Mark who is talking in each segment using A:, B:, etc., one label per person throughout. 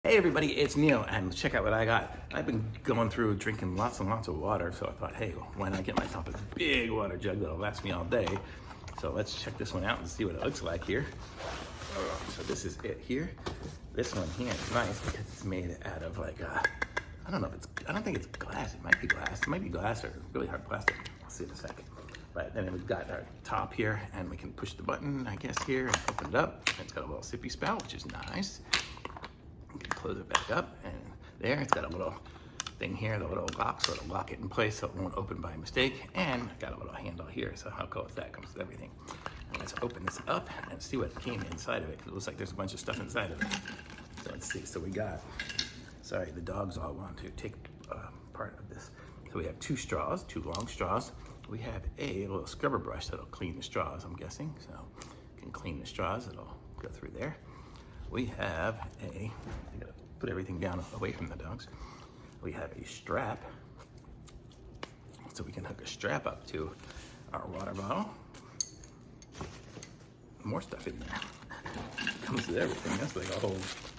A: Hey everybody, it's Neil, and check out what I got. I've been going through drinking lots and lots of water, so I thought, hey, why not get myself a big water jug that'll last me all day? So let's check this one out and see what it looks like here. So this is it here. This one here is nice because it's made out of like, I don't think it's glass. It might be glass. It might be glass or really hard plastic. I'll see in a second. But then we've got our top here, and we can push the button, I guess, here and open it up. It's got a little sippy spout, which is nice. You can close it back up, and there it's got a little thing here, the little lock, so it'll lock it in place so it won't open by mistake. And got a little handle here, so how cool is that? Comes with everything. And let's open this up and see what came inside of it, because it looks like there's a bunch of stuff inside of it. So let's see. So we got, sorry, the dogs all want to take part of this. So we have two straws, two long straws. We have a little scrubber brush that'll clean the straws, I'm guessing. So you can clean the straws, it'll go through there. We have I gotta put everything down away from the dogs. We have a strap, so we can hook a strap up to our water bottle. More stuff in there. Comes with everything. That's like a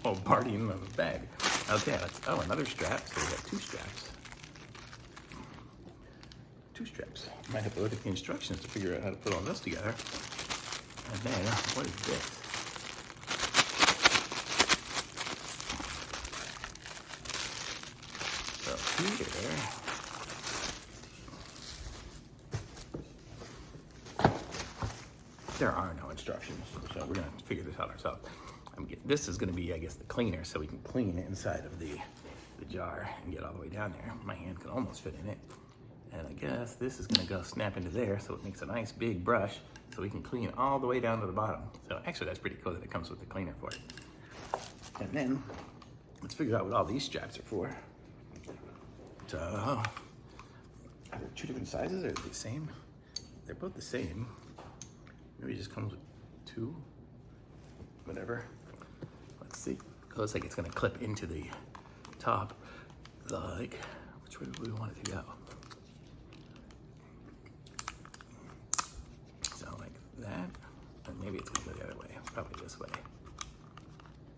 A: whole party in the bag. Okay, another strap. So we have two straps. Might have to look at the instructions to figure out how to put all this together. And then, what is this? So here, there are no instructions, so we're gonna figure this out ourselves. This is gonna be, I guess, the cleaner, so we can clean inside of the jar and get all the way down there. My hand can almost fit in it. And I guess this is gonna go snap into there, so it makes a nice big brush, so we can clean all the way down to the bottom. So actually that's pretty cool that it comes with the cleaner for it. And then, let's figure out what all these straps are for. So, are there two different sizes, or are they the same? They're both the same. Maybe it just comes with two, whatever. Let's see. It looks like it's gonna clip into the top, like, which way do we want it to go? That, and maybe it's gonna go the other way, probably this way.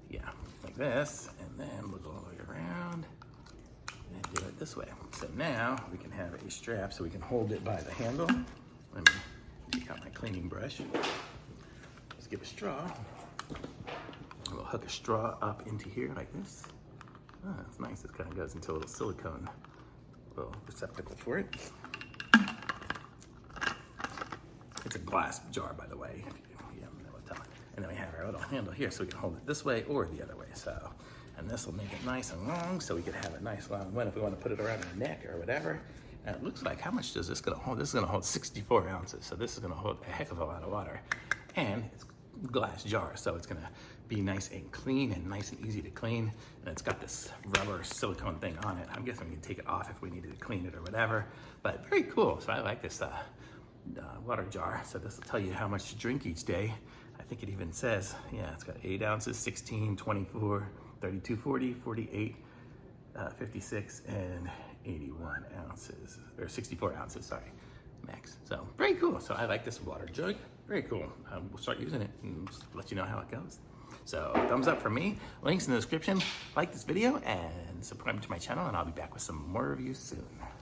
A: Yeah, like this, and then we'll go all the way around and do it this way. So now we can have a strap so we can hold it by the handle. Let me take out my cleaning brush. Let's get a straw. We'll hook a straw up into here like this. Oh, that's nice. It kind of goes into a little silicone little receptacle for it. It's a glass jar, by the way. And then we have our little handle here, so we can hold it this way or the other way. So, and this will make it nice and long, so we can have a nice long one if we want to put it around our neck or whatever. And it looks like, how much does this gonna hold? This is gonna hold 64 ounces, so this is gonna hold a heck of a lot of water. And it's a glass jar, so it's gonna be nice and clean and nice and easy to clean. And it's got this rubber silicone thing on it. I'm guessing we can take it off if we needed to clean it or whatever. But very cool. So I like this water jar. So this will tell you how much to drink each day. I think it even says, yeah, it's got 8 ounces, 16, 24, 32, 40, 48, 56, and 81 ounces, or 64 ounces, sorry, max. So very cool. So I like this water jug. Very cool. We'll start using it and just let you know how it goes. So thumbs up for me. Links in the description. Like this video and subscribe to my channel, and I'll be back with some more reviews soon.